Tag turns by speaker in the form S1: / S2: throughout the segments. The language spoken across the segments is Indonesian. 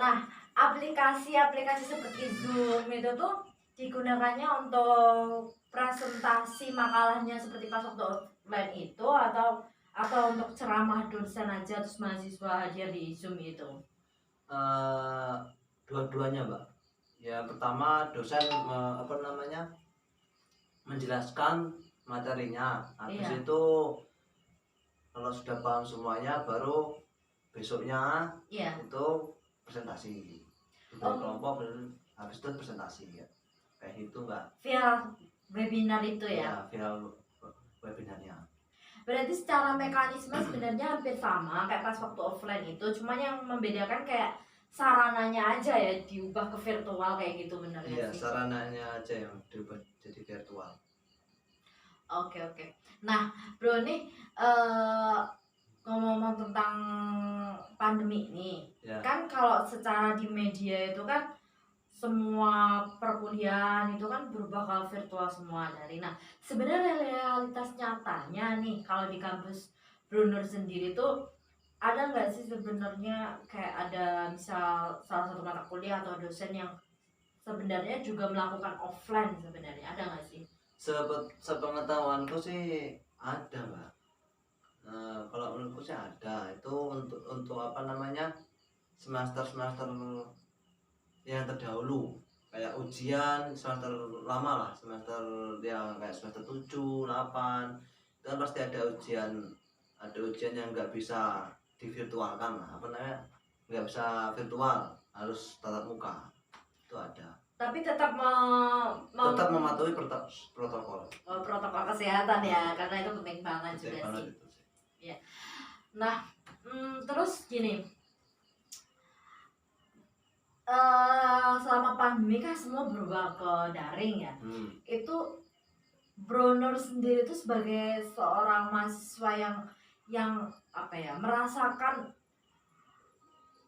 S1: Nah, aplikasi-aplikasi seperti Zoom itu tuh digunakannya untuk presentasi makalahnya seperti pas waktu offline itu atau untuk ceramah dosen aja terus mahasiswa hadir di Zoom itu.
S2: Eh, Dua-duanya, Mbak. Ya pertama dosen menjelaskan materinya. Habis
S1: Iya.
S2: itu kalau sudah paham semuanya baru besoknya
S1: Iya.
S2: itu presentasi dibagi
S1: Oh,
S2: kelompok, habis itu presentasi ya kayak gitu, Mbak.
S1: via webinar itu ya.
S2: Ya via webinarnya.
S1: Berarti secara mekanisme sebenarnya hampir sama kayak pas waktu offline itu, cuma yang membedakan kayak sarananya aja ya diubah ke virtual kayak gitu, bener nggak
S2: Iya,
S1: sih?
S2: sarananya aja yang dirubah jadi virtual.
S1: Oke, oke. Nah, bro nih eh ngomong-ngomong tentang pandemi ini,
S2: Ya.
S1: kan kalau secara di media itu kan semua perkuliahan itu kan berubah ke virtual semua dari. Nah, sebenarnya realitas nyatanya nih kalau di kampus Brunner sendiri tuh ada nggak sih sebenarnya kayak ada misal salah satu mata kuliah atau dosen yang sebenarnya juga melakukan offline sebenarnya ada nggak sih?
S2: Sepengetahuanku sih ada, Mbak. Kalau menurutku sih ada. Itu untuk apa namanya, semester yang terdahulu, kayak ujian semester lama lah, semester yang kayak semester 7 8 itu kan pasti ada ujian yang nggak bisa divirtualkan lah, apa namanya, nggak bisa virtual, harus tatap muka. Itu ada.
S1: Tapi tetap
S2: Tetap mematuhi protokol.
S1: protokol kesehatan ya, karena itu penting banget
S2: Penting
S1: juga
S2: banget
S1: sih.
S2: itu sih.
S1: Ya. Nah, terus gini, selama pandemi kan semua berubah ke daring ya. Itu Bronor sendiri itu sebagai seorang mahasiswa yang apa ya, merasakan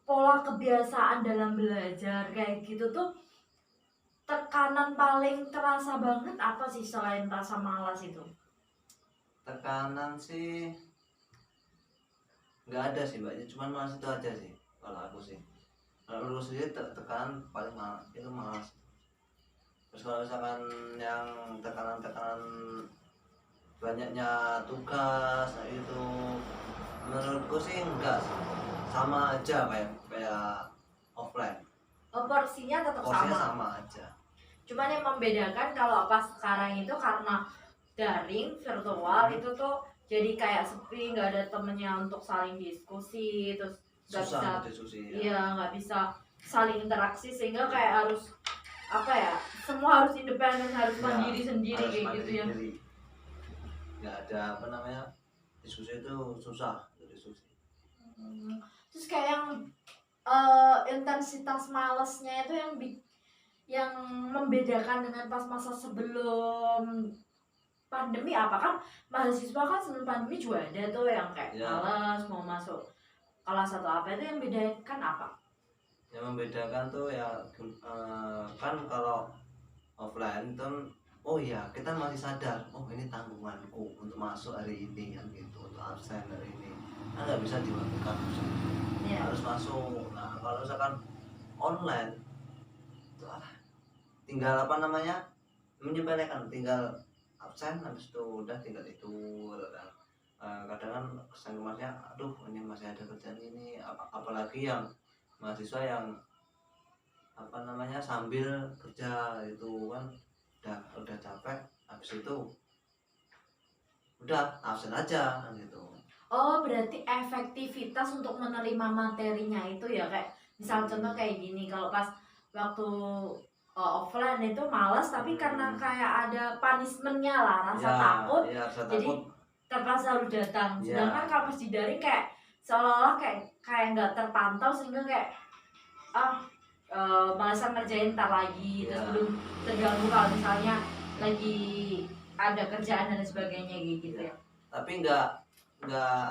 S1: pola kebiasaan dalam belajar kayak gitu tuh, tekanan paling terasa banget apa sih selain rasa malas itu?
S2: Tekanan sih nggak ada sih, Mbak, cuman malas itu aja sih kalau aku sih. Kalau lu sendiri tekanan paling malas itu malas. Terus kalau misalkan yang tekanan banyaknya tugas, nah itu menurutku sih enggak sih, sama aja kayak offline.
S1: Oh, porsinya tetap
S2: Porsinya
S1: sama.
S2: sama aja.
S1: Cuman yang membedakan kalau pas sekarang itu karena daring virtual itu tuh jadi kayak sepi, nggak ada temennya untuk saling diskusi, terus nggak bisa,
S2: Susah diskusi ya.
S1: iya nggak bisa saling interaksi sehingga kayak harus apa ya, semua harus independen, harus
S2: Ya,
S1: mandiri sendiri
S2: harus
S1: kayak
S2: mandiri
S1: gitu ya.
S2: sendiri. Nggak ada apa namanya, diskusi itu susah diskusi.
S1: Terus kayak yang intensitas malesnya itu yang membedakan dengan pas masa sebelum pandemi apa, kan mahasiswa kan sebelum pandemi juga ada tuh yang kayak
S2: Ya.
S1: malas mau masuk kelas atau apa, itu yang bedakan apa?
S2: Yang membedakan tuh ya kan kalau offline itu, oh ya kita masih sadar, oh ini tanggunganku untuk masuk hari ini kan gitu, untuk absen hari ini kan nggak bisa dilakukan, harus masuk. Nah kalau misalkan online itu tinggal apa namanya, menyepelekan, tinggal absen habis itu udah tinggal tidur kan. Kadang kan kesan kemasnya, aduh ini masih ada kerjaan ini, apalagi yang mahasiswa yang apa namanya sambil kerja itu kan, udah capek, habis itu udah absen aja kan gitu.
S1: Oh, berarti efektivitas untuk menerima materinya itu ya, kayak misal contoh kayak gini, kalau pas waktu offline itu malas tapi karena kayak ada punishmentnya lah, rasa takut,
S2: Ya, rasa
S1: jadi
S2: takut.
S1: terpaksa harus datang.
S2: Ya.
S1: Sedangkan kalau pas di daring kayak seolah-olah kayak nggak terpantau sehingga kayak malasan ngerjain ntar lagi, terus belum terganggu kalau misalnya lagi ada kerjaan dan sebagainya gitu ya.
S2: Tapi nggak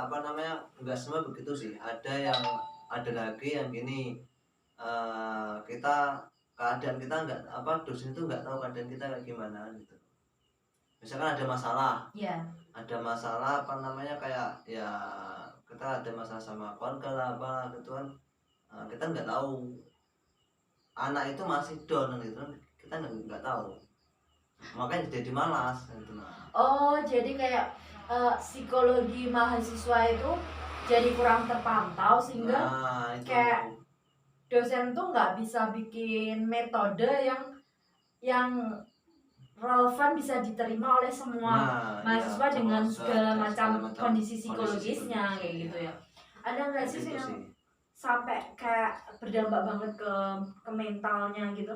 S2: apa namanya, nggak semua begitu sih. Ada lagi yang gini, keadaan kita nggak apa, dosen itu nggak tahu keadaan kita kayak gimana gitu. Misalkan ada masalah, ada masalah apa namanya, kayak ya kita ada masalah sama keluarga lah apa gitu kan, kita nggak tahu anak itu masih down gitu kan, kita nggak tahu, makanya jadi malas gitu. Nah,
S1: Oh, jadi kayak psikologi mahasiswa itu jadi kurang terpantau sehingga
S2: itu
S1: kayak dosen tuh nggak bisa bikin metode yang relevan bisa diterima oleh semua
S2: ya
S1: mahasiswa
S2: sama
S1: dengan segala
S2: segala
S1: macam
S2: macam
S1: kondisi
S2: kondisi
S1: psikologisnya
S2: psikologisnya
S1: kayak gitu
S2: ya,
S1: ya. Ada nggak
S2: kayak
S1: sih
S2: gitu
S1: yang
S2: sih.
S1: sampai kayak berdampak banget ke mentalnya gitu?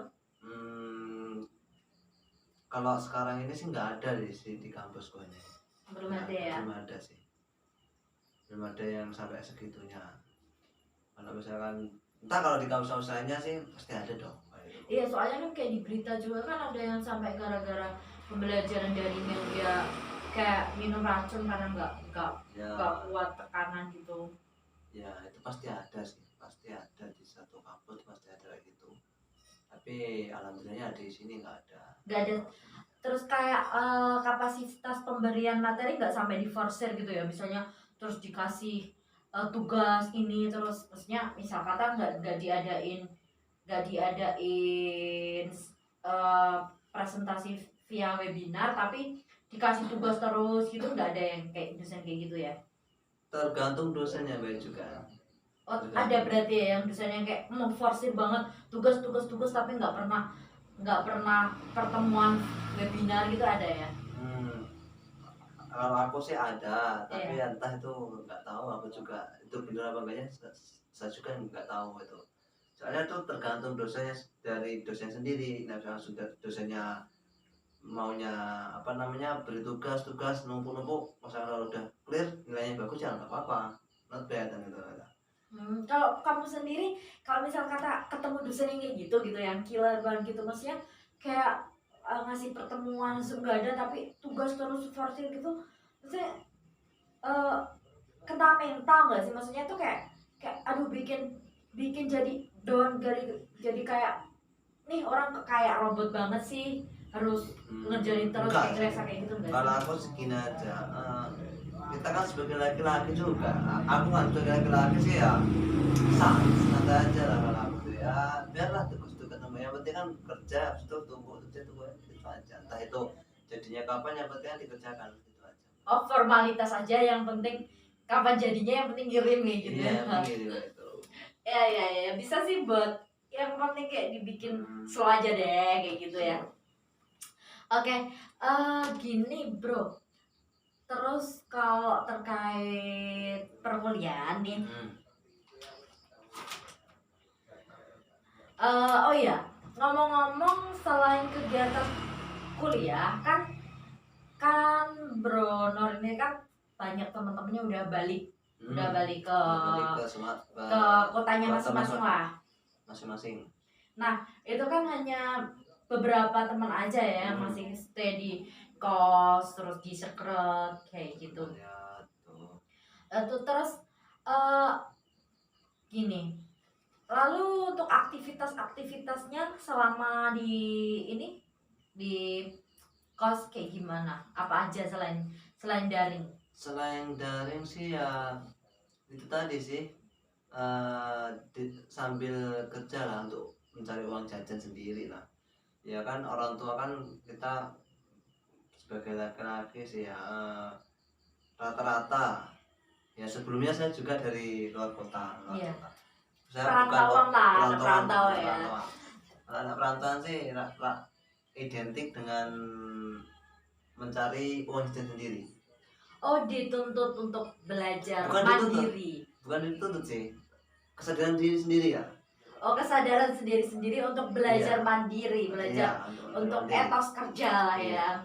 S2: Kalau sekarang ini sih nggak ada di kampus gue ini,
S1: Belum ada ya.
S2: belum ada sih, belum ada yang sampai segitunya. Kalau misalkan entah kalau di kampus lainnya sih pasti ada dong kayak gitu.
S1: Iya, soalnya kan kayak di berita juga kan ada yang sampai gara-gara pembelajaran daring yang dia kayak minum racun karena nggak kuat tekanan gitu.
S2: Ya itu pasti ada sih, pasti ada di satu kampus pasti ada kayak gitu. Tapi alhamdulillahnya di sini nggak ada.
S1: Nggak ada. Terus kayak kapasitas pemberian materi nggak sampai diforsir gitu ya, misalnya terus dikasih tugas ini terus terusnya misal kata nggak diadain presentasi via webinar tapi dikasih tugas terus gitu, nggak ada yang kayak dosen kayak gitu ya.
S2: Tergantung dosennya baik juga.
S1: Oh, ada berarti ya yang dosen yang kayak memforsir banget tugas tugas tugas tapi nggak pernah pertemuan webinar gitu, ada ya.
S2: Kalau aku sih ada, tapi entah itu nggak tahu, aku juga itu benar apa enggaknya saya juga nggak tahu itu. Soalnya itu tergantung dosennya, dari dosen sendiri. Nah, sudah dosennya maunya apa namanya beri tugas numpuk misalnya kalau udah clear nilainya bagus ya nggak apa-apa, not bad dan itu.
S1: Kalau kamu sendiri, kalau misal kata ketemu dosen yang kayak gitu yang killer banget gitu, maksudnya kayak ngasih pertemuan Zoom nggak ada tapi tugas terus forsir gitu, maksudnya uh, kena mental nggak sih? Maksudnya tuh kayak aduh, bikin bikin jadi down, jadi kayak nih orang kayak robot banget sih, harus ngerjain terus
S2: enggak
S1: kayak ngerasa kayak gitu nggak
S2: kalau
S1: sih?
S2: aku segini aja, kita kan sebagai laki-laki juga, aku kan sebagai laki-laki sih ya santai aja lah. Kalau aku tuh ya biarlah tugas-tugas ketemu, yang penting kan kerja, habis itu tunggu itu aja, entah itu jadinya kapan, yang penting kan dikerjakan gitu aja.
S1: Oh, formalitas aja, yang penting kapan jadinya, yang penting ngirim nih gitu
S2: Iya,
S1: ya.
S2: yang penting gitu itu.
S1: Ya bisa sih, buat yang penting kayak dibikin slow aja deh kayak gitu ya. Oke, gini bro, terus kalau terkait perkuliahan nih, oh iya, ngomong-ngomong selain kegiatan kuliah kan Bro Nor ini kan banyak teman-temannya udah balik ke kotanya masing-masing lah.
S2: Masing-masing.
S1: Nah, itu kan hanya beberapa teman aja ya yang masih stay di kos, terus di secret kayak gitu. Terus gini, lalu untuk aktivitasnya selama di kos kayak gimana? Apa aja selain daring?
S2: Selain daring sih ya itu tadi sih, sambil kerja lah untuk mencari uang jajan sendiri lah. Ya kan orang tua kan, kita sebagai laki-laki sih ya, rata-rata ya sebelumnya saya juga dari luar kota.
S1: Iya.
S2: Saya
S1: Perantauan lah, perantauan ya.
S2: Anak perantauan sih identik dengan mencari uang jajan sendiri.
S1: Oh, dituntut untuk belajar
S2: Bukan
S1: mandiri.
S2: Bukan dituntut sih, kesadaran diri sendiri ya.
S1: Oh, kesadaran sendiri untuk belajar mandiri, belajar untuk etos kerja lah ya.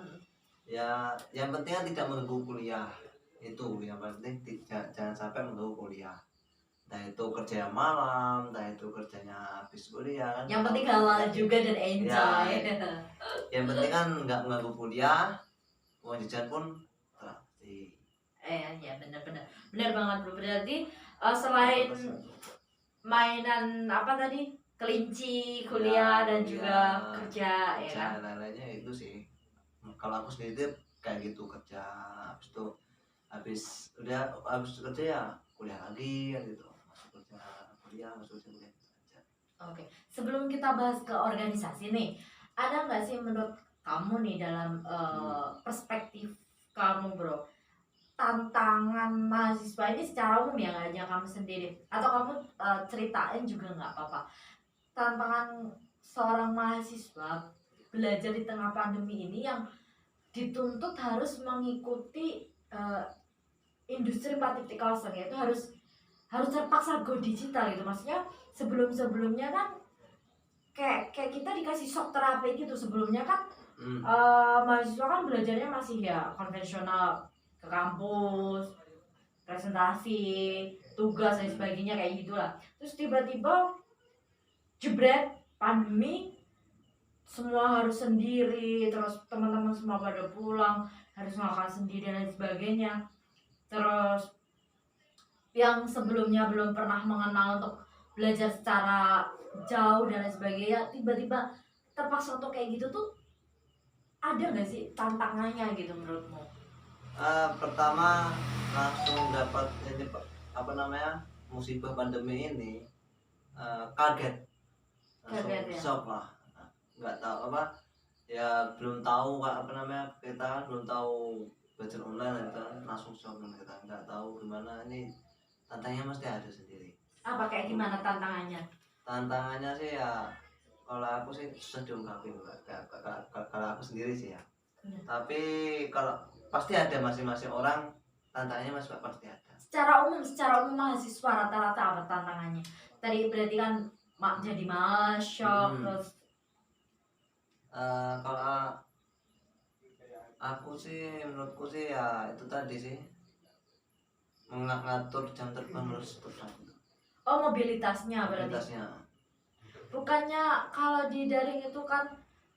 S2: Ya, yang penting kan tidak mengganggu kuliah, itu yang penting, jangan sampai mengganggu kuliah. Entah itu kerja malam, entah itu kerjanya habis kuliah kan.
S1: Yang penting halal juga dan enjoy.
S2: Yang penting kan nggak mengganggu kuliah, uang jajan pun terarti.
S1: Ya benar banget bro. Berarti selain mainan apa tadi, kelinci, kuliah dan juga kerja ya kan.
S2: Lain-lainnya itu sih. Kalau aku sendiri kayak gitu, kerja habis kerja ya kuliah lagi kan gitu, masuk kerja kuliah aja.
S1: Oke, sebelum kita bahas ke organisasi nih, ada nggak sih menurut kamu nih dalam perspektif kamu bro, tantangan mahasiswa ini secara umum ya, nggak hanya kamu sendiri, atau kamu ceritain juga nggak apa-apa, tantangan seorang mahasiswa belajar di tengah pandemi ini yang dituntut harus mengikuti industri 4.0, yaitu harus terpaksa go digital gitu. Maksudnya sebelumnya kan kayak kita dikasih shock terapi gitu. Sebelumnya kan mahasiswa kan belajarnya masih ya konvensional, ke kampus, presentasi, tugas dan sebagainya kayak gitulah. Terus tiba-tiba jebret pandemi, semua harus sendiri, terus teman-teman semua pada pulang, harus makan sendiri dan lain sebagainya. Terus yang sebelumnya belum pernah mengenal untuk belajar secara jauh dan lain sebagainya, tiba-tiba terpaksa untuk kayak gitu tuh, ada nggak sih tantangannya gitu menurutmu?
S2: Pertama langsung dapat ini apa namanya musibah pandemi ini, kaget, langsung
S1: Kaget ya?
S2: shock lah. Nggak tahu apa ya, belum tahu apa namanya, kita belum tahu belajar online, kita langsung shock, kita nggak tahu gimana ini. Tantangannya mesti ada sendiri.
S1: Apa kayak gimana tantangannya?
S2: Tantangannya sih ya, kalau aku sih susah diungkapin kalau aku sendiri sih ya. Tapi kalau pasti ada masing-masing orang, tantangannya masih pasti ada.
S1: Secara umum mahasiswa rata-rata apa tantangannya? Tadi berarti kan jadi malas, shock, terus
S2: Kalau aku sih, menurutku sih ya itu tadi sih, mengatur jam terbang harus tetap.
S1: mobilitasnya berarti.
S2: Mobilitasnya.
S1: Bukannya kalau di daring itu kan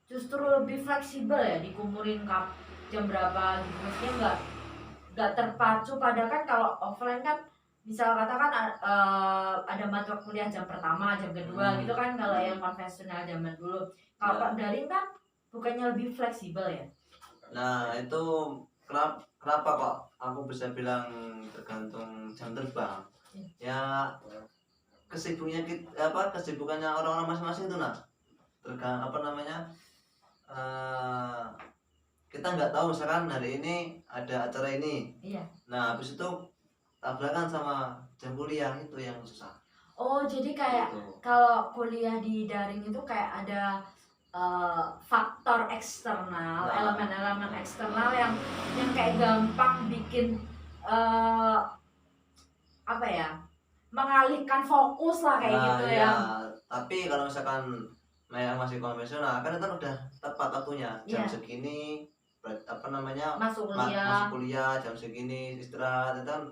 S1: justru lebih fleksibel ya, dikumpulin jam berapa gitu, maksudnya nggak terpacu pada kan kalau offline kan misal katakan ada mata kuliah jam pertama, jam kedua gitu kan, kalau yang konvensional zaman dulu. Kalau Pak daring kan bukannya lebih fleksibel ya?
S2: Nah itu kenapa kok aku bisa bilang tergantung jam terbang ya, kesibukannya orang-orang masing-masing itu. Nah tergantung apa namanya, kita nggak tahu misalkan hari ini ada acara ini.
S1: Iya.
S2: Nah habis itu tabrakan sama jam kuliah, itu yang susah.
S1: Oh jadi kayak gitu. Kalau kuliah di daring itu kayak ada faktor eksternal, elemen-elemen eksternal yang kayak gampang bikin apa ya, mengalihkan fokus lah kayak gitu ya.
S2: Tapi kalau misalkan yang masih konvensional kan itu udah tepat waktunya, jam segini apa namanya
S1: masuk
S2: kuliah, jam segini istirahat, itu kan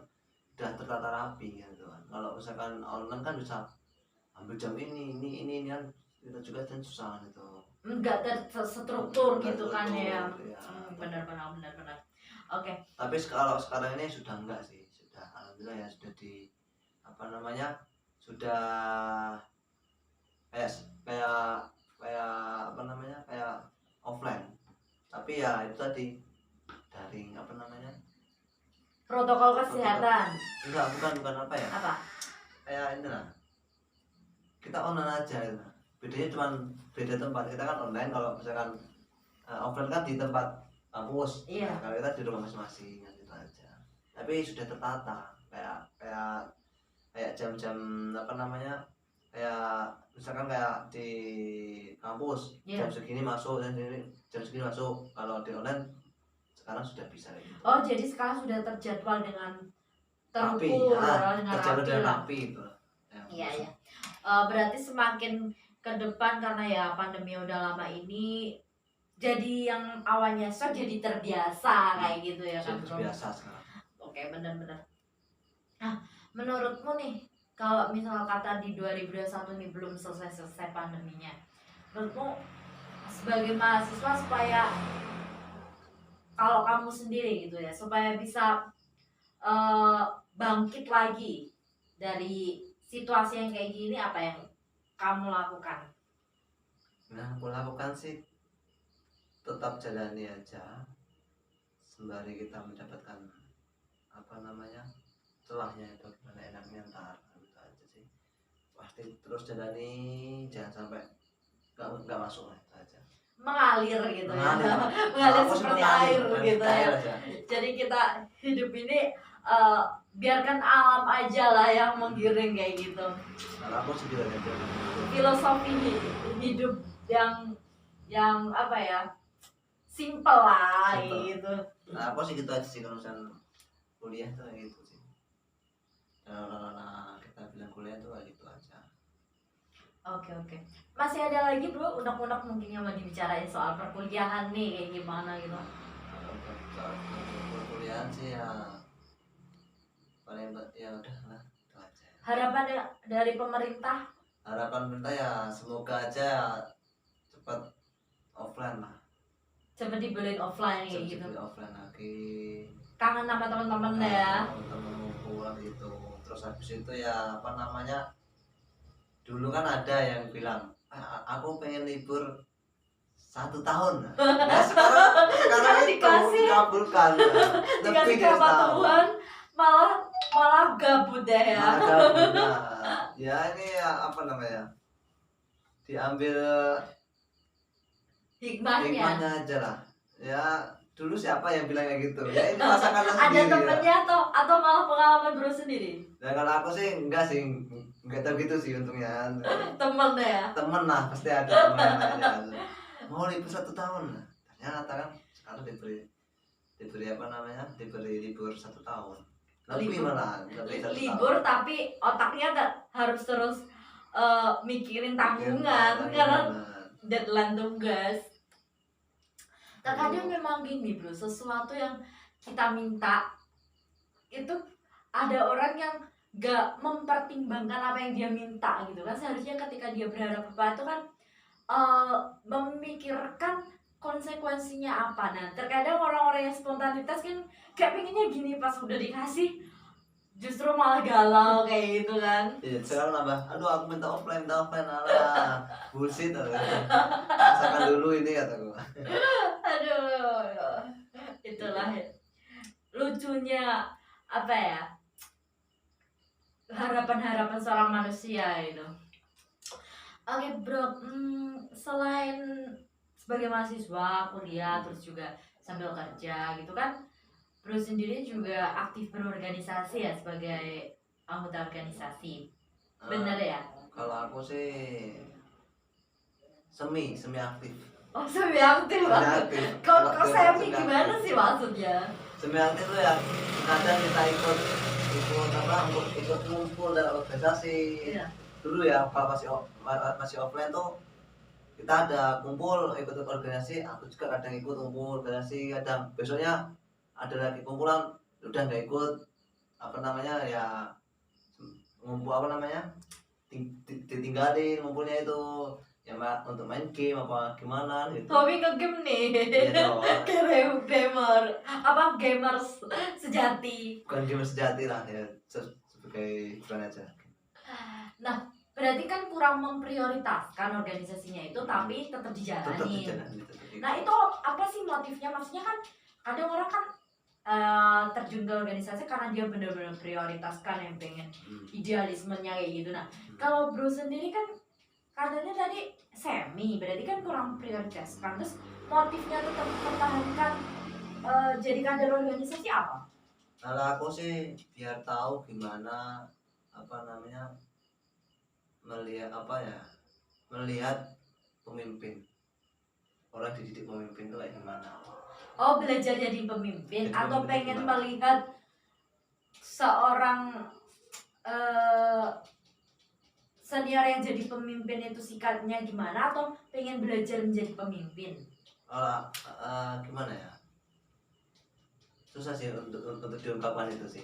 S2: udah tertata rapi gitu kan. Kalau misalkan online kan bisa ambil jam ini kan, kita juga kan susah gitu, nggak
S1: terstruktur gitu kan ya. Benar-benar. Oke.
S2: Tapi kalau sekarang ini sudah enggak sih, sudah alhamdulillah ya, sudah di apa namanya, sudah kayak apa namanya, kayak offline. Tapi ya itu tadi daring apa namanya,
S1: protokol kesehatan.
S2: Enggak, bukan apa ya,
S1: apa
S2: kayak ini lah, kita online aja gitu. Bedanya cuma beda tempat, kita kan online, kalau misalkan offline kan di tempat kampus. Nah, kalau kita di rumah masing-masing gitu aja. Tapi sudah tertata, kayak jam-jam apa namanya, kayak misalkan kayak di kampus jam segini masuk dan jam segini masuk. Kalau di online sekarang sudah bisa gitu.
S1: Oh jadi sekarang sudah terjadwal dengan
S2: terukur, terjadwal dengan rapi itu.
S1: Iya. Berarti semakin ke depan, karena ya pandemi udah lama ini, jadi yang awalnya shock jadi terbiasa kayak gitu ya kan bro?
S2: Terbiasa sekarang.
S1: Oke, benar-benar. Nah, menurutmu nih, kalau misal kata di 2021 nih belum selesai pandeminya, menurutmu sebagai mahasiswa, supaya kalau kamu sendiri gitu ya, supaya bisa bangkit lagi dari situasi yang kayak gini, apa yang kamu lakukan?
S2: Nah, aku lakukan sih tetap jalani aja sembari kita mendapatkan apa namanya celahnya, itu gimana enaknya ntar, gitu aja sih. pasti terus jalani, jangan sampai nggak masuk lah, itu aja.
S1: Mengalir gitu ya.
S2: Mengalir.
S1: Mengalir
S2: Aku sih
S1: seperti
S2: mengalir,
S1: air gitu
S2: air
S1: ya.
S2: aja.
S1: Jadi kita hidup ini biarkan alam aja lah yang menggiring kayak gitu.
S2: Kalau aku sih gitu aja.
S1: Filosofi hidup yang apa ya, simple lah
S2: Simple.
S1: gitu.
S2: Nah, aku sih gitu aja sih kalau misalnya kuliah tuh kayak gitu sih. Kalau orang-orang kita bilang kuliah tuh kayak gitu aja.
S1: Oke. Masih ada lagi bro, unek-unek mungkin yang mau dibicarain soal perkuliahan nih kayak gimana gitu.
S2: Kalau soal perkuliahan sih ya paling ya udah lah, itu aja.
S1: Harapan dari pemerintah?
S2: Harapan kita ya semoga aja cepat offline lah.
S1: Cepet dibeliin offline kayak
S2: Cepat
S1: gitu.
S2: di offline lagi.
S1: Kangen sama teman-teman ya.
S2: Teman-teman ngumpul gitu. Terus habis itu ya apa namanya? Dulu kan ada yang bilang, aku pengen libur 1 tahun. Ya sekarang itu
S1: Dikasih.
S2: dikabulkan.
S1: Dikasih sama Tuhan malah gabut deh ya.
S2: Ya ini ya apa namanya? Diambil hikmahnya aja lah. Ya dulu siapa yang bilang kayak gitu? Ya ini masakan
S1: Ada
S2: sendiri.
S1: temennya atau malah pengalaman bro sendiri?
S2: Ya kalau aku sih enggak tahu gitu sih untungnya.
S1: Temen deh ya.
S2: Temen lah pasti ada temen yang nanya mau libur 1 tahun. Ternyata kan sekarang diberi apa namanya? Diberi libur 1 tahun. Lebih malah, lebih 1
S1: libur
S2: tahun.
S1: tapi otaknya harus terus mikirin tanggungan karena deadline tugas. Terkadang memang gini bro, sesuatu yang kita minta itu ada orang yang gak mempertimbangkan apa yang dia minta gitu kan. Seharusnya ketika dia berharap apa itu kan memikirkan konsekuensinya apa. Nah terkadang orang-orang yang spontanitas kan kayak pengennya gini, pas udah dikasih justru malah galau kayak gitu kan.
S2: Iya, sekarang nambah, aduh aku minta offline alah, bullshit rasakan dulu ini kataku.
S1: Aduh, itulah lucunya apa ya, harapan-harapan seorang manusia itu. Oke bro, selain sebagai mahasiswa kuliah terus juga sambil kerja gitu kan, bro sendiri juga aktif berorganisasi ya sebagai anggota organisasi, bener ya?
S2: Kalau aku sih semi aktif.
S1: Oh semi aktif lah. Kok semi gimana sih maksudnya?
S2: Semi aktif tuh ya kadang kita ikut apa, ikut ngumpul dalam organisasi.
S1: Iya.
S2: Dulu ya kalau masih offline tuh kita ada kumpul ikut organisasi, aku juga kadang ikut kumpul organisasi, kadang besoknya ada lagi kumpulan udah nggak ikut apa namanya ya, ngumpul apa namanya ditinggalin ngumpulnya itu ya untuk main game apa gimana gitu.
S1: Hobi nge-game nih. Kayak gamers sejati.
S2: Bukan gamer sejati lah ya, sebagai brand aja.
S1: Nah berarti kan kurang memprioritaskan organisasinya itu, tapi tetap dijalani. Nah itu apa sih motifnya? Maksudnya kan kadang orang kan terjun ke organisasi karena dia benar-benar prioritaskan yang pengen idealismenya kayak gitu. Nah kalau bro sendiri kan katanya tadi semi, berarti kan kurang prioritaskan. Terus motifnya tetap mempertahankan jadi kader organisasi apa?
S2: Kalau aku sih biar tahu gimana apa namanya melihat pemimpin, orang dididik pemimpin itu kayak gimana.
S1: Oh belajar jadi pemimpin atau pengen melihat seorang senior yang jadi pemimpin itu sikapnya gimana, atau pengen belajar menjadi pemimpin?
S2: Gimana ya, susah sih untuk diungkapkan itu sih.